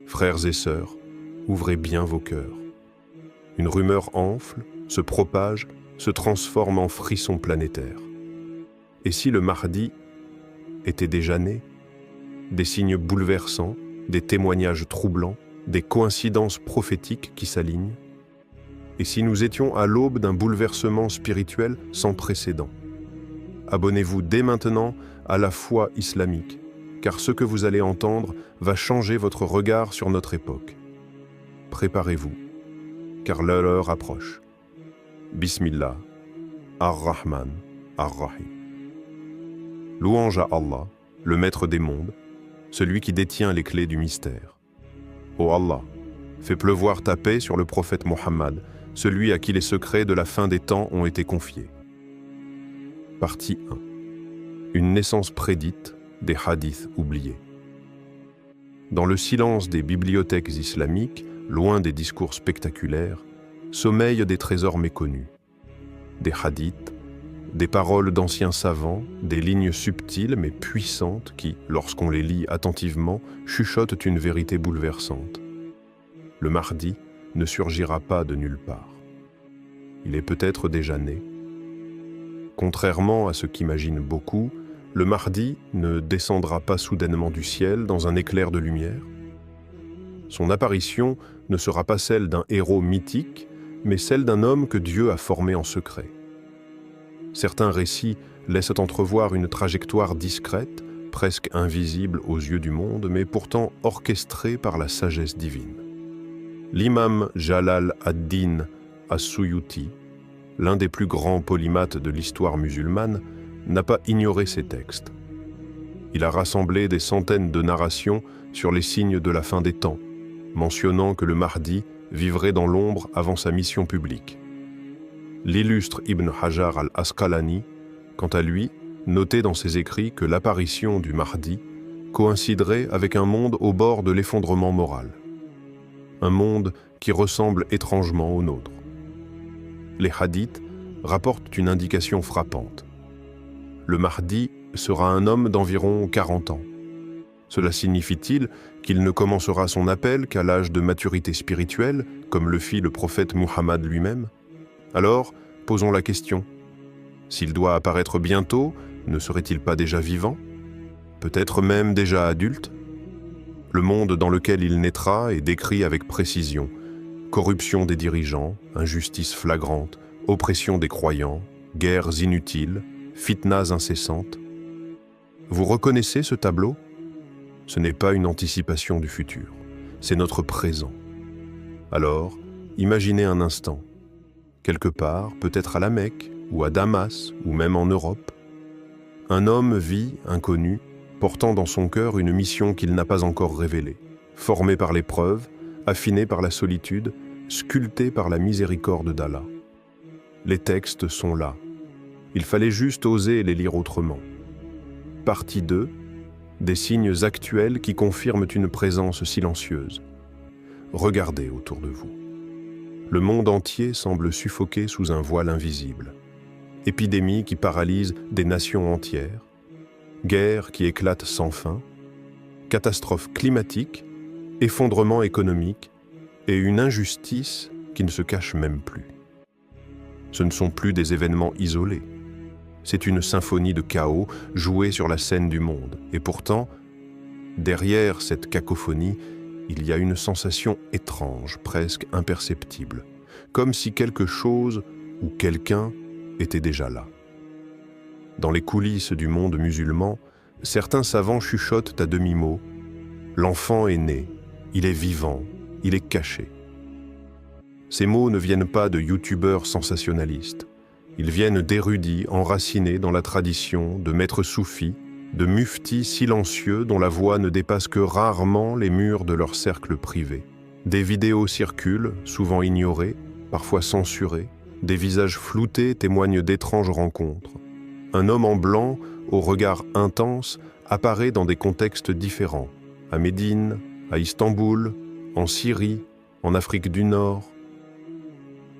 Frères et sœurs, ouvrez bien vos cœurs. Une rumeur enfle, se propage, se transforme en frisson planétaire. Et si le Mahdi était déjà né? Des signes bouleversants, des témoignages troublants, des coïncidences prophétiques qui s'alignent? Et si nous étions à l'aube d'un bouleversement spirituel sans précédent? Abonnez-vous dès maintenant à la foi islamique, car ce que vous allez entendre va changer votre regard sur notre époque. Préparez-vous, car l'heure approche. Bismillah, Ar-Rahman, Ar-Rahim. Louange à Allah, le maître des mondes, celui qui détient les clés du mystère. Ô Allah, fais pleuvoir ta paix sur le prophète Mohammed, celui à qui les secrets de la fin des temps ont été confiés. Partie 1. Une naissance prédite, des hadiths oubliés. Dans le silence des bibliothèques islamiques, loin des discours spectaculaires, sommeillent des trésors méconnus. Des hadiths, des paroles d'anciens savants, des lignes subtiles mais puissantes qui, lorsqu'on les lit attentivement, chuchotent une vérité bouleversante. Le Mahdi ne surgira pas de nulle part. Il est peut-être déjà né. Contrairement à ce qu'imaginent beaucoup, le Mahdi ne descendra pas soudainement du ciel dans un éclair de lumière. Son apparition ne sera pas celle d'un héros mythique, mais celle d'un homme que Dieu a formé en secret. Certains récits laissent entrevoir une trajectoire discrète, presque invisible aux yeux du monde, mais pourtant orchestrée par la sagesse divine. L'imam Jalal ad-Din as-Suyuti, l'un des plus grands polymathes de l'histoire musulmane, n'a pas ignoré ces textes. Il a rassemblé des centaines de narrations sur les signes de la fin des temps, mentionnant que le Mahdi vivrait dans l'ombre avant sa mission publique. L'illustre Ibn Hajar al-Asqalani, quant à lui, notait dans ses écrits que l'apparition du Mahdi coïnciderait avec un monde au bord de l'effondrement moral. Un monde qui ressemble étrangement au nôtre. Les hadiths rapportent une indication frappante. Le Mahdi sera un homme d'environ 40 ans. Cela signifie-t-il qu'il ne commencera son appel qu'à l'âge de maturité spirituelle, comme le fit le prophète Muhammad lui-même? Alors, posons la question. S'il doit apparaître bientôt, ne serait-il pas déjà vivant? Peut-être même déjà adulte? Le monde dans lequel il naîtra est décrit avec précision. Corruption des dirigeants, injustice flagrante, oppression des croyants, guerres inutiles, fitnas incessantes. Vous reconnaissez ce tableau? Ce n'est pas une anticipation du futur, c'est notre présent. Alors, imaginez un instant. Quelque part, peut-être à la Mecque, ou à Damas, ou même en Europe. Un homme vit, inconnu, portant dans son cœur une mission qu'il n'a pas encore révélée, formé par l'épreuve, affiné par la solitude, sculpté par la miséricorde d'Allah. Les textes sont là. Il fallait juste oser les lire autrement. Partie 2. Des signes actuels qui confirment une présence silencieuse. Regardez autour de vous. Le monde entier semble suffoqué sous un voile invisible. Épidémies qui paralysent des nations entières. Guerres qui éclatent sans fin. Catastrophes climatiques, effondrement économique et une injustice qui ne se cache même plus. Ce ne sont plus des événements isolés. C'est une symphonie de chaos jouée sur la scène du monde. Et pourtant, derrière cette cacophonie, il y a une sensation étrange, presque imperceptible, comme si quelque chose ou quelqu'un était déjà là. Dans les coulisses du monde musulman, certains savants chuchotent à demi-mot « L'enfant est né, il est vivant, il est caché ». Ces mots ne viennent pas de youtubeurs sensationnalistes. Ils viennent d'érudits enracinés dans la tradition, de maîtres soufis, de muftis silencieux dont la voix ne dépasse que rarement les murs de leur cercle privé. Des vidéos circulent, souvent ignorées, parfois censurées. Des visages floutés témoignent d'étranges rencontres. Un homme en blanc, au regard intense, apparaît dans des contextes différents. À Médine, à Istanbul, en Syrie, en Afrique du Nord.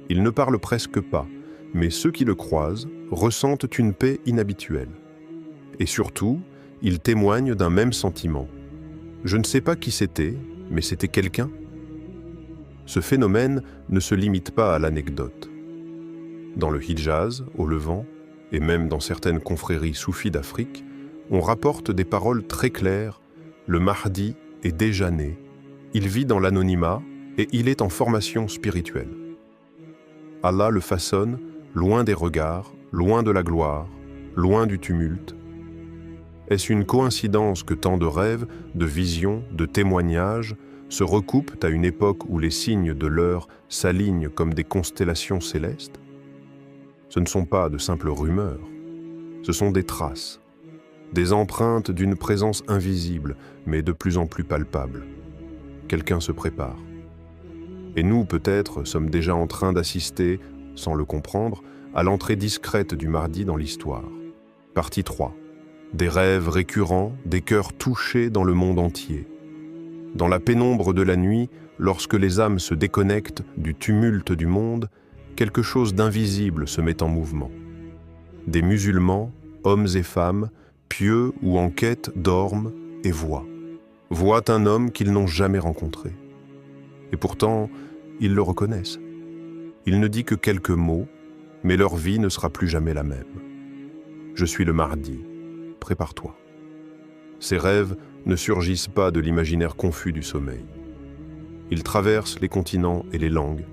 Il ne parle presque pas, mais ceux qui le croisent ressentent une paix inhabituelle. Et surtout, il témoigne d'un même sentiment. Je ne sais pas qui c'était, Mais c'était quelqu'un? Ce phénomène ne se limite pas à l'anecdote. Dans le Hidjaz, au Levant, et même dans certaines confréries soufis d'Afrique, on rapporte des paroles très claires. Le Mahdi est déjà né, il vit dans l'anonymat et il est en formation spirituelle. Allah le façonne loin des regards, loin de la gloire, loin du tumulte. Est-ce une coïncidence que tant de rêves, de visions, de témoignages se recoupent à une époque où les signes de l'heure s'alignent comme des constellations célestes? Ce ne sont pas de simples rumeurs, ce sont des traces, des empreintes d'une présence invisible, mais de plus en plus palpable. Quelqu'un se prépare. Et nous, peut-être, sommes déjà en train d'assister, sans le comprendre, à l'entrée discrète du Mahdi dans l'histoire. Partie 3. Des rêves récurrents, des cœurs touchés dans le monde entier. Dans la pénombre de la nuit, lorsque les âmes se déconnectent du tumulte du monde, quelque chose d'invisible se met en mouvement. Des musulmans, hommes et femmes, pieux ou en quête, dorment et voient un homme qu'ils n'ont jamais rencontré. Et pourtant, ils le reconnaissent. Il ne dit que quelques mots, mais leur vie ne sera plus jamais la même. Je suis le Mahdi, prépare-toi. Ces rêves ne surgissent pas de l'imaginaire confus du sommeil. Ils traversent les continents et les langues.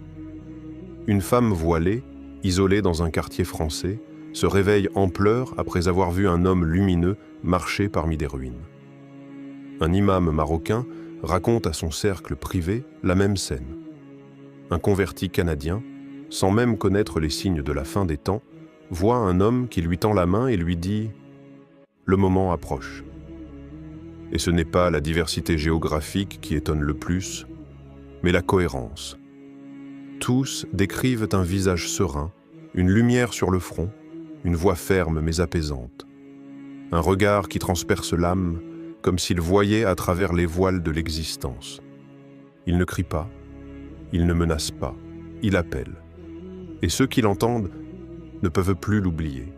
Une femme voilée, isolée dans un quartier français, se réveille en pleurs après avoir vu un homme lumineux marcher parmi des ruines. Un imam marocain raconte à son cercle privé la même scène. Un converti canadien, sans même connaître les signes de la fin des temps, voit un homme qui lui tend la main et lui dit « Le moment approche ». Et ce n'est pas la diversité géographique qui étonne le plus, mais la cohérence. Tous décrivent un visage serein, une lumière sur le front, une voix ferme mais apaisante. Un regard qui transperce l'âme, comme s'il voyait à travers les voiles de l'existence. Il ne crie pas, il ne menace pas, il appelle. Et ceux qui l'entendent ne peuvent plus l'oublier.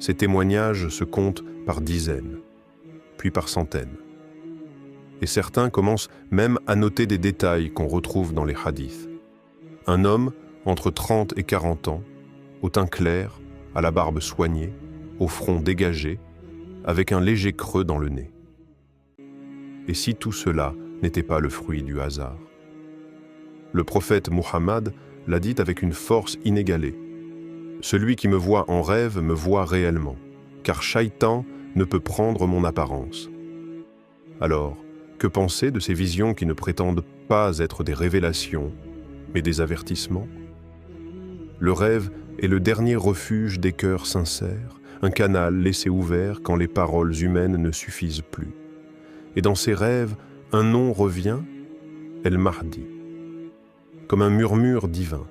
Ces témoignages se comptent par dizaines, puis par centaines. Et certains commencent même à noter des détails qu'on retrouve dans les hadiths. Un homme entre 30 et 40 ans, au teint clair, à la barbe soignée, au front dégagé, avec un léger creux dans le nez. Et si tout cela n'était pas le fruit du hasard? Le prophète Muhammad l'a dit avec une force inégalée. Celui qui me voit en rêve me voit réellement, car Shaitan ne peut prendre mon apparence. Alors, que penser de ces visions qui ne prétendent pas être des révélations, mais des avertissements? Le rêve est le dernier refuge des cœurs sincères, un canal laissé ouvert quand les paroles humaines ne suffisent plus. Et dans ces rêves, un nom revient, El Mahdi, comme un murmure divin,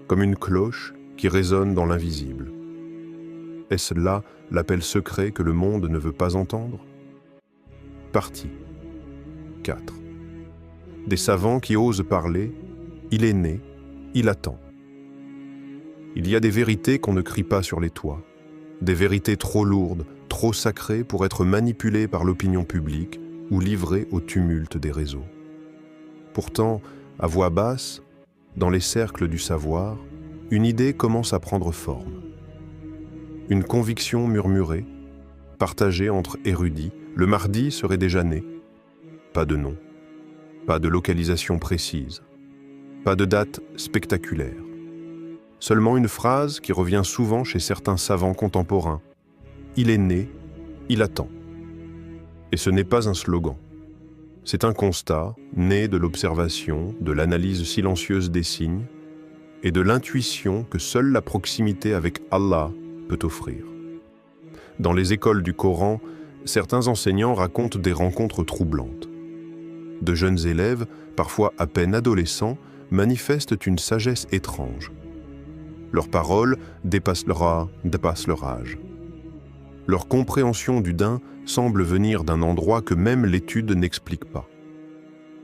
comme une cloche qui résonne dans l'invisible. Est-ce là l'appel secret que le monde ne veut pas entendre? Partie 4. Des savants qui osent parler, il est né, il attend. Il y a des vérités qu'on ne crie pas sur les toits, des vérités trop lourdes, trop sacrées pour être manipulées par l'opinion publique ou livrées au tumulte des réseaux. Pourtant, à voix basse, dans les cercles du savoir, une idée commence à prendre forme. Une conviction murmurée, partagée entre érudits, le Mahdi serait déjà né. Pas de nom, pas de localisation précise, pas de date spectaculaire. Seulement une phrase qui revient souvent chez certains savants contemporains. Il est né, il attend. Et ce n'est pas un slogan. C'est un constat né de l'observation, de l'analyse silencieuse des signes et de l'intuition que seule la proximité avec Allah peut offrir. Dans les écoles du Coran, certains enseignants racontent des rencontres troublantes. De jeunes élèves, parfois à peine adolescents, manifestent une sagesse étrange. Leurs paroles dépassent leur âge. Leur compréhension du din semble venir d'un endroit que même l'étude n'explique pas.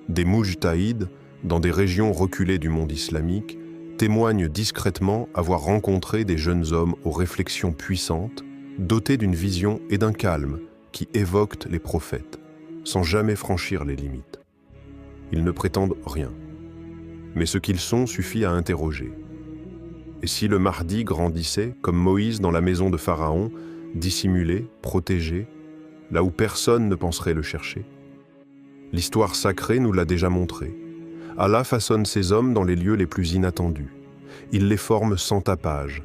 Des mujtahid, dans des régions reculées du monde islamique, témoignent discrètement avoir rencontré des jeunes hommes aux réflexions puissantes, dotés d'une vision et d'un calme qui évoquent les prophètes, sans jamais franchir les limites. Ils ne prétendent rien. Mais ce qu'ils sont suffit à interroger. Et si le Mahdi grandissait, comme Moïse dans la maison de Pharaon, dissimulé, protégé, là où personne ne penserait le chercher? L'histoire sacrée nous l'a déjà montré. Allah façonne ses hommes dans les lieux les plus inattendus. Il les forme sans tapage.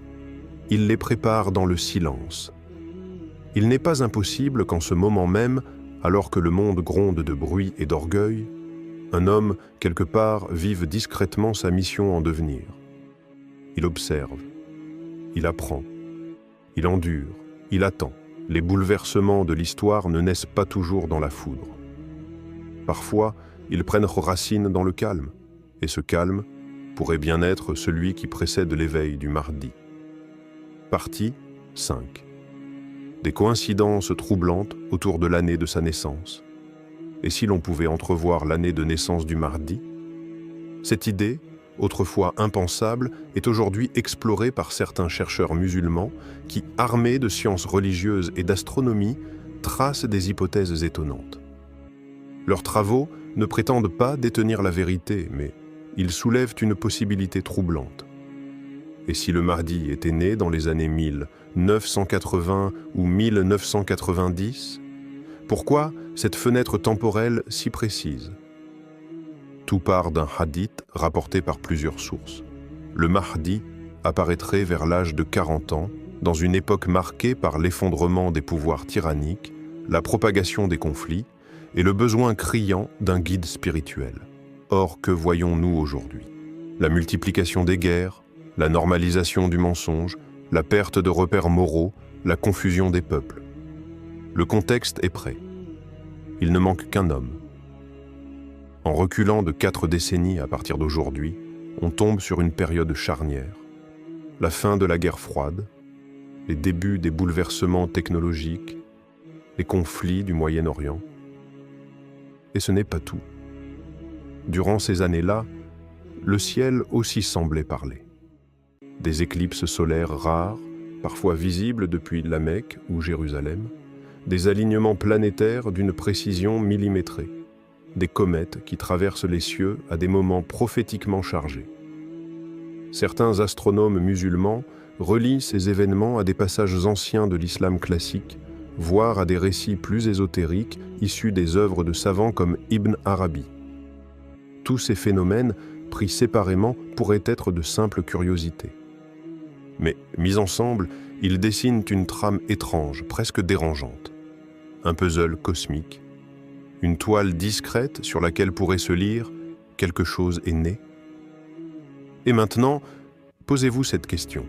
Il les prépare dans le silence. Il n'est pas impossible qu'en ce moment même, alors que le monde gronde de bruit et d'orgueil, un homme, quelque part, vive discrètement sa mission en devenir. Il observe, il apprend, il endure, il attend. Les bouleversements de l'histoire ne naissent pas toujours dans la foudre. Parfois, ils prennent racine dans le calme, et ce calme pourrait bien être celui qui précède l'éveil du Mahdi. Partie 5. Des coïncidences troublantes autour de l'année de sa naissance. Et si l'on pouvait entrevoir l'année de naissance du Mahdi? Cette idée, autrefois impensable, est aujourd'hui explorée par certains chercheurs musulmans qui, armés de sciences religieuses et d'astronomie, tracent des hypothèses étonnantes. Leurs travaux ne prétendent pas détenir la vérité, mais ils soulèvent une possibilité troublante. Et si le Mahdi était né dans les années 1980 ou 1990, pourquoi cette fenêtre temporelle si précise? Tout part d'un hadith rapporté par plusieurs sources. Le Mahdi apparaîtrait vers l'âge de 40 ans, dans une époque marquée par l'effondrement des pouvoirs tyranniques, la propagation des conflits et le besoin criant d'un guide spirituel. Or, que voyons-nous aujourd'hui? La multiplication des guerres, la normalisation du mensonge, la perte de repères moraux, la confusion des peuples. Le contexte est prêt. Il ne manque qu'un homme. En reculant de 4 décennies à partir d'aujourd'hui, on tombe sur une période charnière. La fin de la guerre froide, les débuts des bouleversements technologiques, les conflits du Moyen-Orient. Et ce n'est pas tout. Durant ces années-là, le ciel aussi semblait parler. Des éclipses solaires rares, parfois visibles depuis la Mecque ou Jérusalem, des alignements planétaires d'une précision millimétrée, des comètes qui traversent les cieux à des moments prophétiquement chargés. Certains astronomes musulmans relient ces événements à des passages anciens de l'islam classique, voire à des récits plus ésotériques issus des œuvres de savants comme Ibn Arabi. Tous ces phénomènes, pris séparément, pourraient être de simples curiosités. Mais, mis ensemble, ils dessinent une trame étrange, presque dérangeante. Un puzzle cosmique, une toile discrète sur laquelle pourrait se lire « Quelque chose est né ». Et maintenant, posez-vous cette question.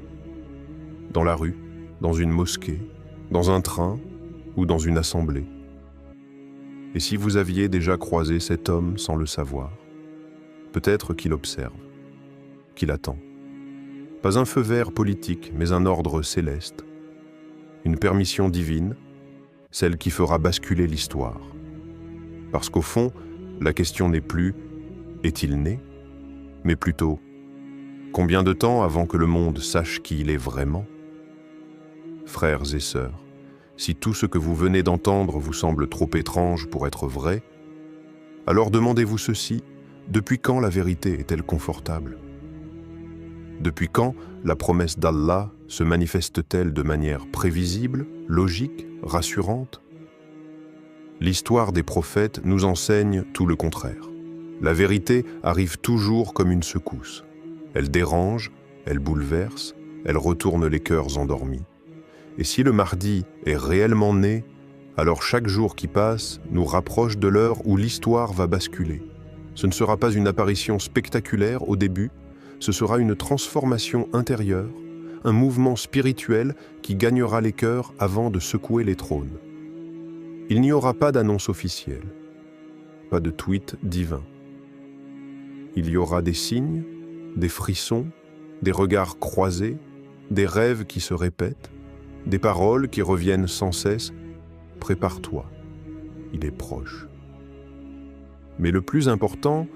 Dans la rue, dans une mosquée, dans un train ou dans une assemblée. Et si vous aviez déjà croisé cet homme sans le savoir, peut-être qu'il observe, qu'il attend. Pas un feu vert politique, mais un ordre céleste. Une permission divine, celle qui fera basculer l'histoire. Parce qu'au fond, la question n'est plus « est-il né ?», mais plutôt « combien de temps avant que le monde sache qui il est vraiment ?» Frères et sœurs, si tout ce que vous venez d'entendre vous semble trop étrange pour être vrai, alors demandez-vous ceci, depuis quand la vérité est-elle confortable ? Depuis quand la promesse d'Allah se manifeste-t-elle de manière prévisible, logique, rassurante? L'histoire des prophètes nous enseigne tout le contraire. La vérité arrive toujours comme une secousse. Elle dérange, elle bouleverse, elle retourne les cœurs endormis. Et si le Mahdi est réellement né, alors chaque jour qui passe nous rapproche de l'heure où l'histoire va basculer. Ce ne sera pas une apparition spectaculaire au début, ce sera une transformation intérieure, un mouvement spirituel qui gagnera les cœurs avant de secouer les trônes. Il n'y aura pas d'annonce officielle, pas de tweet divin. Il y aura des signes, des frissons, des regards croisés, des rêves qui se répètent, des paroles qui reviennent sans cesse. Prépare-toi, il est proche. Mais le plus important,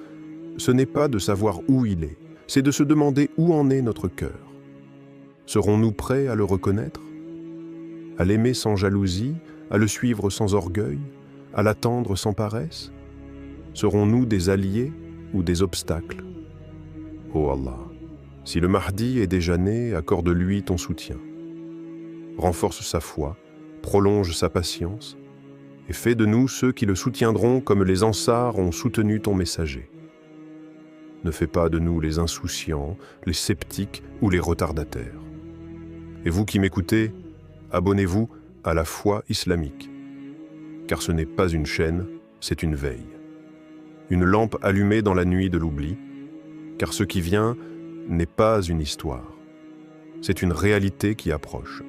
ce n'est pas de savoir où il est, c'est de se demander où en est notre cœur. Serons-nous prêts à le reconnaître, à l'aimer sans jalousie, à le suivre sans orgueil, à l'attendre sans paresse? Serons-nous des alliés ou des obstacles? Ô Allah, si le Mahdi est déjà né, accorde-lui ton soutien. Renforce sa foi, prolonge sa patience, et fais de nous ceux qui le soutiendront comme les Ansars ont soutenu ton messager. Ne fais pas de nous les insouciants, les sceptiques ou les retardataires. Et vous qui m'écoutez, abonnez-vous à la foi islamique, car ce n'est pas une chaîne, c'est une veille. Une lampe allumée dans la nuit de l'oubli, car ce qui vient n'est pas une histoire, c'est une réalité qui approche.